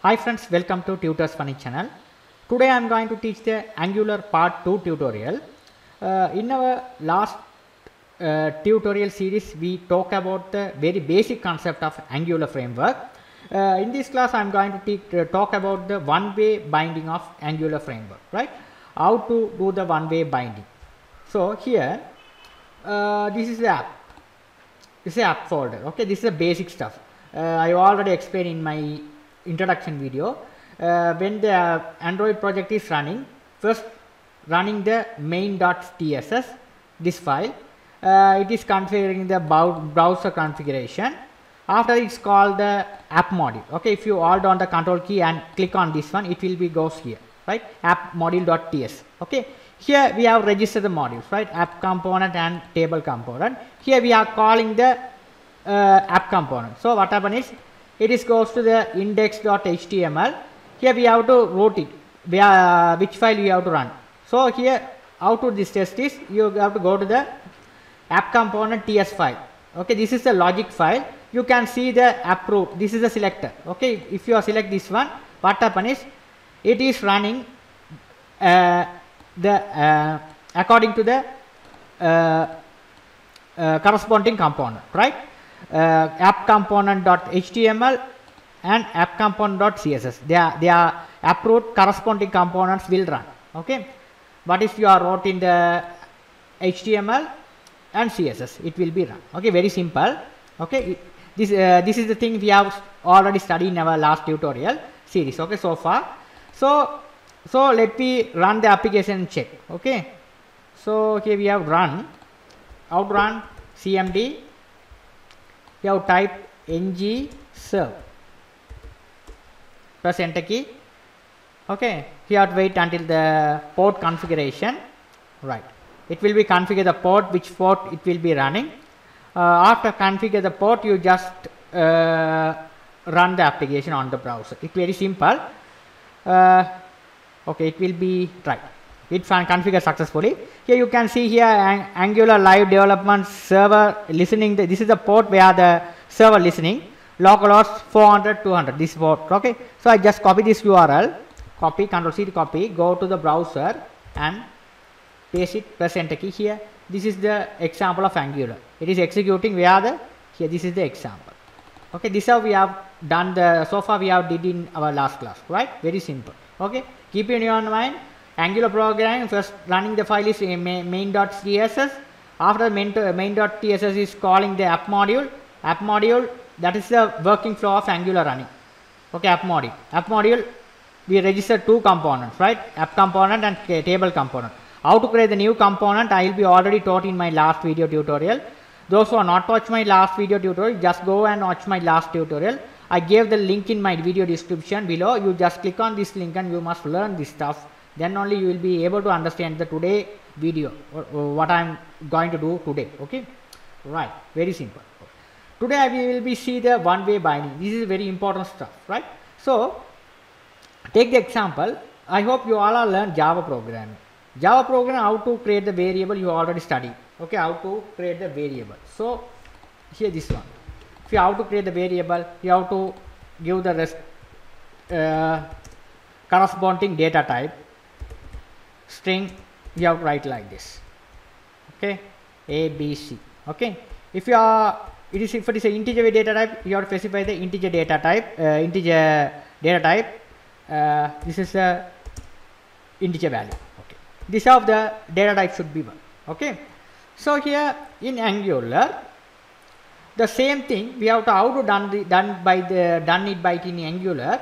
Hi friends, welcome to Tutors Funny channel. Today I am going to teach the Angular part 2 tutorial. In our last tutorial series we talk about the very basic concept of Angular framework. In this class I am going to talk about the one-way binding of Angular framework, right? How to do the one-way binding. So here this is the app. This is the app folder. Okay, this is the basic stuff. I already explained in my introduction video. When the Android project is running, first running the main.tss, this file, it is configuring the browser configuration. After it's called the app module. Okay, if you hold on the control key and click on this one, it will be goes here, right? App module.ts. Okay, here we have registered the modules, right? App component and table component. Here we are calling the app component. So what happens is it is goes to the index.html. Here we have to route it, which file you have to run. So here how to this test is you have to go to the app component ts file. Okay, this is the logic file. You can see the app route. This is the selector. Okay, if you select this one, what happens is it is running according to the corresponding component, right? App component.html and app component.css. They are app route corresponding components will run. Okay, but if you are wrote in the HTML and CSS, it will be run. Okay, very simple. Okay, this is the thing we have already studied in our last tutorial series. Okay, so far. So let me run the application and check. Okay, so here we have run, outrun cmd. You have type ng serve, press enter key. Okay, you have to wait until the port configuration, right? It will be configure the port, which port it will be running. After configure the port, you just run the application on the browser. It's very simple. Okay, it will be right. It configured successfully. Here you can see here Angular live development server listening. This is the port where the server listening. Localhost 400 200. This port. Okay. So I just copy this URL. Copy. Control C to copy. Go to the browser and paste it. Press enter key here. This is the example of Angular. It is executing where the here. This is the example. Okay. This is how we have done the so far we have did in our last class. Right. Very simple. Okay. Keep it in your mind. Angular programming, first running the file is main.css. After main.css is calling the app module. App module, that is the working flow of Angular running. Okay, app module. App module, we register two components, right? App component and table component. How to create the new component, I will be already taught in my last video tutorial. Those who are not watched my last video tutorial, just go and watch my last tutorial. I gave the link in my video description below. You just click on this link and you must learn this stuff. Then only you will be able to understand the today video or what I am going to do today. Okay, right, very simple. Today we will be see the one-way binding. This is very important stuff, right? So take the example. I hope you all are learned Java programming. Java programming, how to create the variable you already studied. Okay, how to create the variable. So here this one. If you have to create the variable, you have to give the corresponding data type. String you have to write like this. Okay, a b c. Okay, if you are if it is an integer data type, you have to specify the integer data type. This is the integer value. Okay, this of the data type should be 1. Okay, so here in Angular the same thing we have to how to done it by in Angular.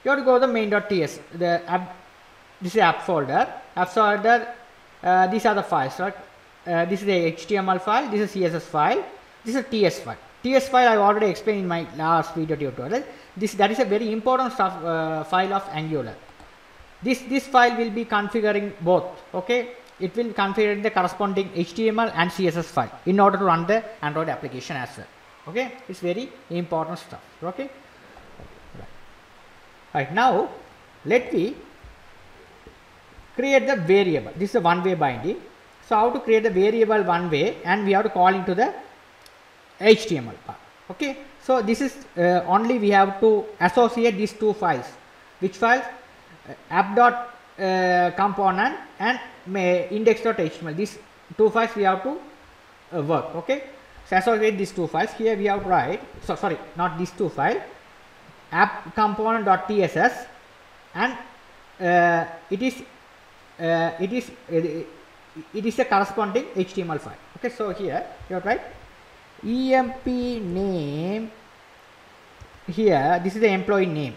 You have to go to the main.ts, the app. This is app folder. App folder. These are the files, right? This is the HTML file. This is CSS file. This is a TS file. TS file I already explained in my last video tutorial. That is a very important stuff file of Angular. This file will be configuring both. Okay, it will configure the corresponding HTML and CSS file in order to run the Android application as well. Okay, it's very important stuff. Okay, right now let me create the variable. This is a one-way binding. So how to create the variable one way, and we have to call into the HTML part. Okay, so this is only we have to associate these two files. Which files? App.component and index.html. These two files we have to work. Okay, so associate these two files. Here we have to write. So sorry, not these two files. App component.tss and it is a corresponding HTML file. Okay, so here you have to write emp name. Here this is the employee name.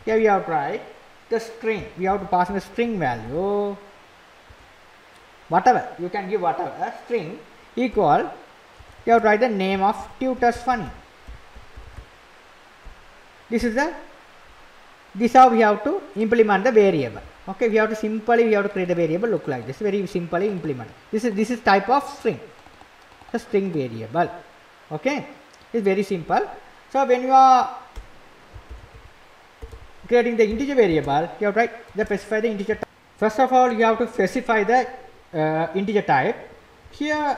Here we have to write the string. We have to pass in the string value, whatever you can give, whatever string equal. You have to write the name of Tutors Funny. This how we have to implement the variable. Okay, we have to create a variable look like this. Very simply implement. This is type of string, the string variable. Okay, it's very simple. So when you are creating the integer variable, you have to specify the integer type. First of all, you have to specify the integer type. Here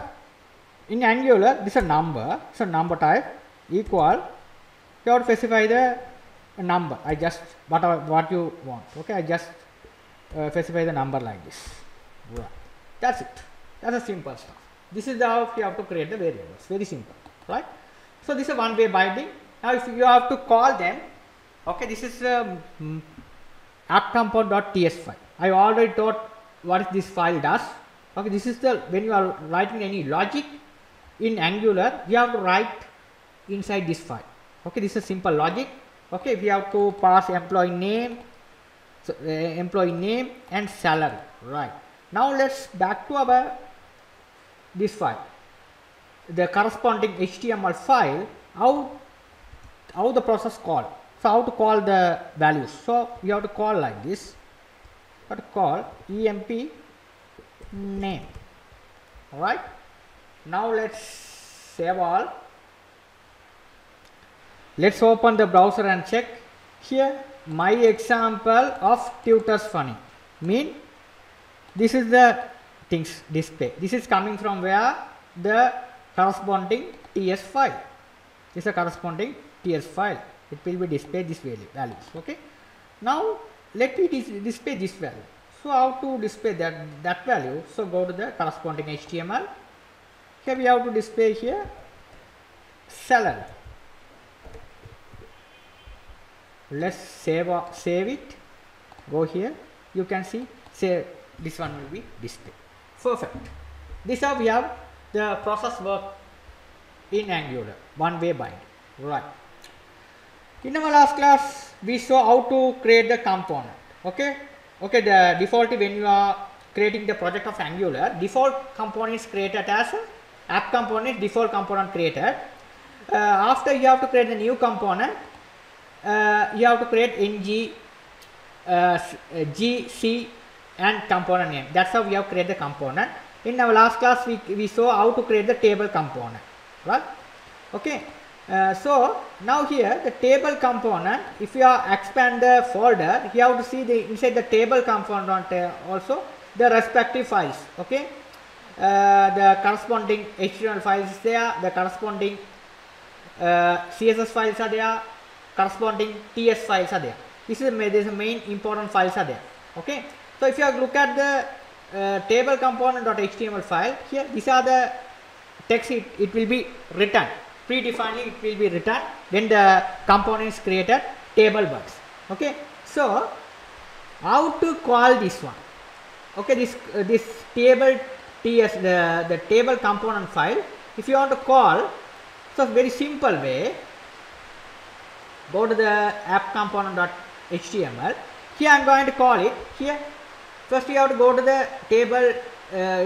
in Angular, this is a number. So number type equal. You have to specify the number. I just what you want. Okay, I just specify the number like this. Right. That's it. That's a simple stuff. This is how you have to create the variables. Very simple, right? So this is a one-way binding. Now if you have to call them, okay, this is appcomponent.ts file. I already taught what this file does. Okay, this is the when you are writing any logic in Angular, you have to write inside this file. Okay, this is simple logic. Okay, we have to pass employee name, so, employee name and salary. Right. Now let's back to our this file, the corresponding HTML file. How the process called? So how to call the values? So you have to call like this. You have to call emp name. All right. Now let's save all. Let's open the browser and check. Here my example of Tutors Funny mean this is the things display. This is coming from where the corresponding TS file. This is a corresponding TS file. It will be displayed this values. Okay. Now let me display this value. So how to display that value? So go to the corresponding HTML. Here we have to display here salary. Let's save it. Go here. You can see. Say this one will be displayed. Perfect. This how we have the process work in Angular. One-way bind. Right. In our last class, we saw how to create the component. Okay. Okay. The default when you are creating the project of Angular, default component is created as app component. Default component created. After you have to create a new component. You have to create ng g, c and component name. That's how we have created the component. In our last class we saw how to create the table component, right? Okay. So now here the table component, if you expand the folder, you have to see the inside the table component also the respective files. Okay. The corresponding HTML files is there, the corresponding CSS files are there, corresponding TS files are there. This is the main important files are there. Okay. So if you look at the table component.html file, here these are the text. It will be written predefinedly. It will be written when the component is created. Table bugs. Okay. So how to call this one? Okay. This table TS the table component file. If you want to call, so very simple way. Go to the app component.html. Here I am going to call it. Here first you have to go to the table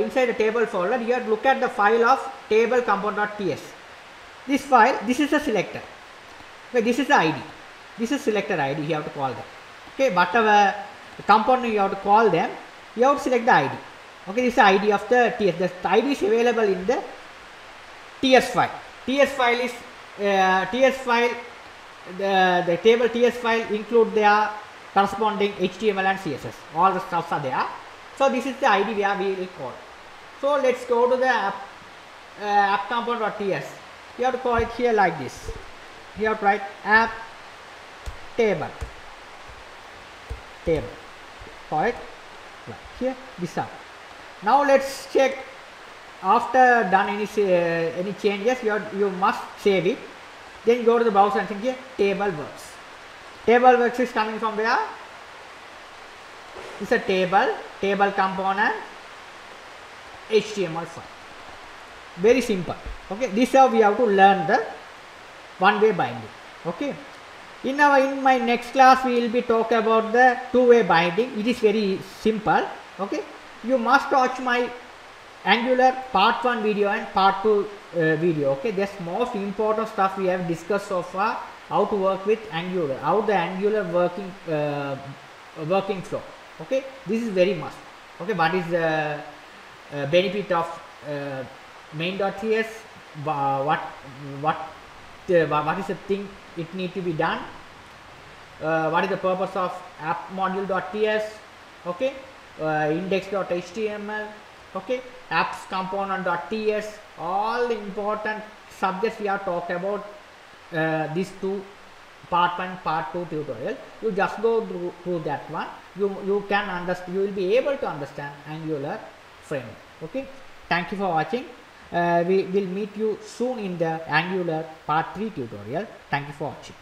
inside the table folder. You have to look at the file of table component.ts. This file, this is a selector. Okay, this is the ID. This is selector ID. You have to call them. Okay, whatever component you have to call them, you have to select the ID. Okay, this is the ID of the TS. The ID is available in the TS file. TS file is TS file. The table TS file include their corresponding HTML and CSS. All the stuffs are there. So this is the ID where we will call. So let's go to the app component.ts. You have to call it here like this. You have to write app table. Correct? Right. Here this up. Now let's check. After done any changes, you must save it. Then go to the browser and think here table works. Table works is coming from where? It's a table component, HTML file. Very simple. Okay, this is how we have to learn the one-way binding. Okay. In my next class, we will be talking about the two-way binding. It is very simple. Okay. You must watch my Angular part 1 video and part 2 video. Okay, that's most important stuff we have discussed so far. How to work with Angular, how the Angular working flow. Okay, this is very must. Okay, what is the benefit of main.ts? What is the thing it need to be done? What is the purpose of app module.ts? Okay, index.html. Okay, apps component.ts, all important subjects we are talking about these two part 1 part 2 tutorial. You just go through that one. You can understand, you will be able to understand Angular framework. Okay, thank you for watching. We will meet you soon in the Angular part 3 tutorial. Thank you for watching.